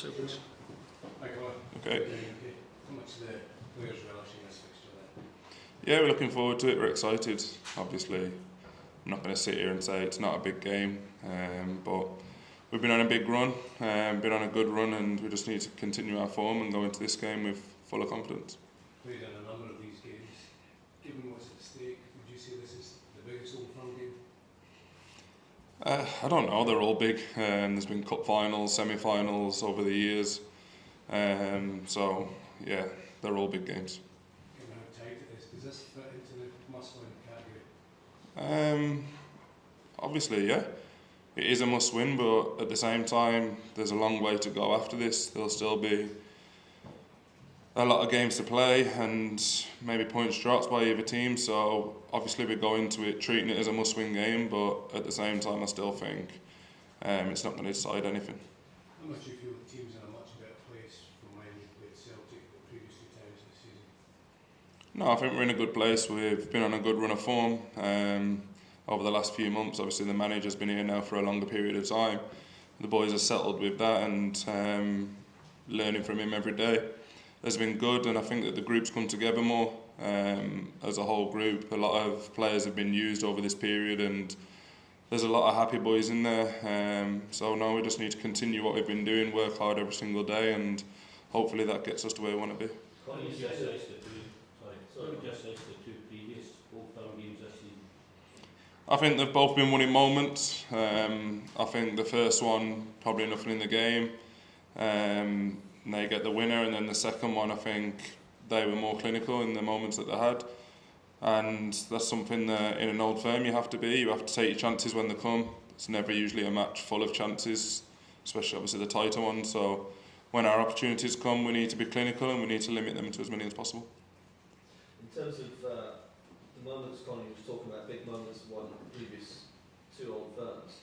yourself, please. Okay. How much the players relishing this fixture then? Yeah, we're looking forward to it. We're excited. Obviously, I'm not going to sit here and say it's not a big game, but we've been on a big run, been on a good run, and we just need to continue our form and go into this game with full of confidence. Played in a number of these games. Given what's at stake, would you say this is the biggest Old Firm game? I don't know. They're all big. There's been cup finals, semi-finals over the years, so yeah, they're all big games. Given how tight it is, does this fit into the must-win category? Obviously, yeah. It is a must-win, but at the same time, there's a long way to go after this. There'll still be a lot of games to play and maybe points drops by either team. So obviously we go into it treating it as a must-win game, but at the same time, I still think it's not going to decide anything. How much do you feel the team's in a much better place from when you played Celtic the previous two times this season? No, I think we're in a good place. We've been on a good run of form over the last few months. Obviously, the manager's been here now for a longer period of time. The boys are settled with that and learning from him every day has been good, and I think that the group's come together more as a whole group. A lot of players have been used over this period, and there's a lot of happy boys in there. So now we just need to continue what we've been doing, work hard every single day, and hopefully that gets us to where we want to be. Just the two previous Old Firm games this season. I think they've both been winning moments. I think the first one, probably nothing in the game. They get the winner, and then the second one, I think they were more clinical in the moments that they had. And that's something that in an Old Firm you have to be. You have to take your chances when they come. It's never usually a match full of chances, especially obviously the tighter ones. So when our opportunities come, we need to be clinical and we need to limit them to as many as possible. In terms of the moments Connie was talking about, big moments won the previous two Old Firms,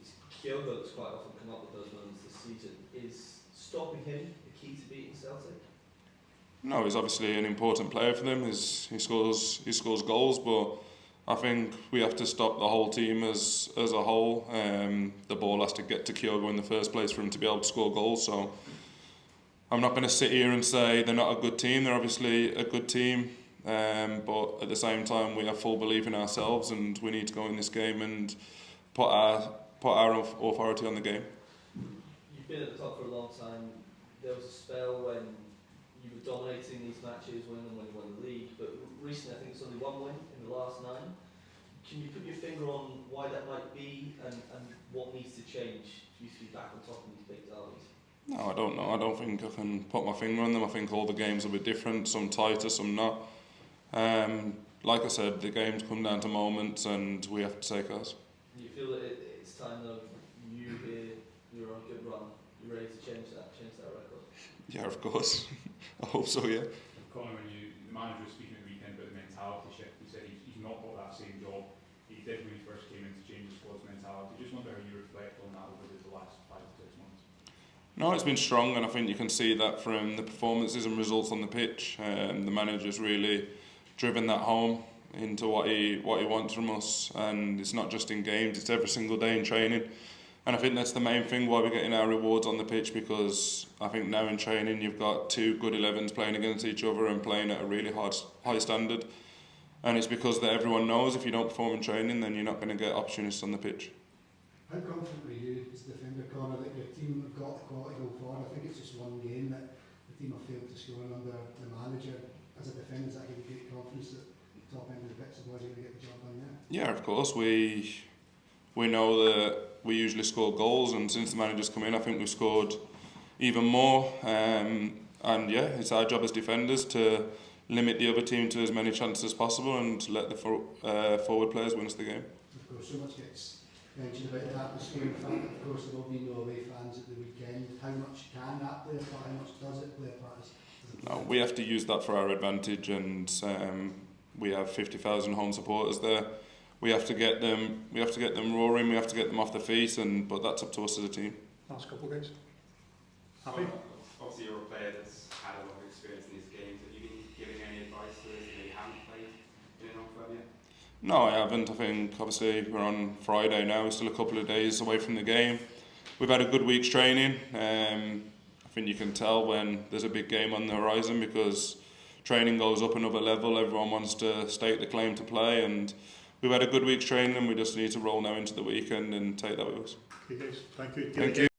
it's Kyogo that's quite often come up with those moments this season. Is stopping him the key to beating Celtic? No, he's obviously an important player for them. He scores goals, but I think we have to stop the whole team as a whole. The ball has to get to Kyogo in the first place for him to be able to score goals. So I'm not going to sit here and say they're not a good team. They're obviously a good team. But at the same time, we have full belief in ourselves, and we need to go in this game and put our authority on the game. You've been at the top for a long time. There was a spell when you were dominating these matches, winning them when you won the league, but recently I think it's only one win in the last 9. Can you put your finger on why that might be and what needs to change for you to be back on top of these big derbies? No, I don't know. I don't think I can put my finger on them. I think all the games will be different, some tighter, some not. Like I said, the games come down to moments and we have to take ours. You feel that it's time though, you're on a good run, you're ready to change that record? Yeah, of course. I hope so, yeah. Conor, when the manager was speaking at the weekend about the mentality shift, he said he's not got that same job he did when he first came in to change the squad's mentality. Just wonder how you reflect on that over the last 5 to 6 months. No, it's been strong, and I think you can see that from the performances and results on the pitch. The manager's really driven that home into what he wants from us, and it's not just in games, it's every single day in training. And I think that's the main thing why we're getting our rewards on the pitch, because I think now in training you've got 2 good 11s playing against each other and playing at a really high standard. And it's because that everyone knows if you don't perform in training, then you're not going to get opportunities on the pitch. How confident were you as a defender, Conor, that your team have got the quality to go forward? I think it's just one game that the team have failed to score under the manager. As a defender, does that give you great confidence that the top end of the pitch is going to get the job done there? Yeah, of course. We know that we usually score goals, and since the manager's come in, I think we've scored even more. And yeah, it's our job as defenders to limit the other team to as many chances as possible and let the forward players win us the game. Of course, so much gets mentioned about the atmosphere and the fact that, of course, there will be no away fans at the weekend. How much can that play a part? How much does it play a part? No, we have to use that for our advantage, and we have 50,000 home supporters there. We have to get them roaring. We have to get them off their feet, but that's up to us as a team. Last couple guys. Happy? Obviously, you're a player that's had a lot of experience in these games. Have you been giving any advice to us that you haven't played in an Old Firm yet? No, I haven't. I think obviously we're on Friday now. We're still a couple of days away from the game. We've had a good week's training. think you can tell when there's a big game on the horizon, because training goes up another level. Everyone wants to stake the claim to play, and we've had a good week's training, and we just need to roll now into the weekend and take that with us. Okay, guys, thank you. Thank you.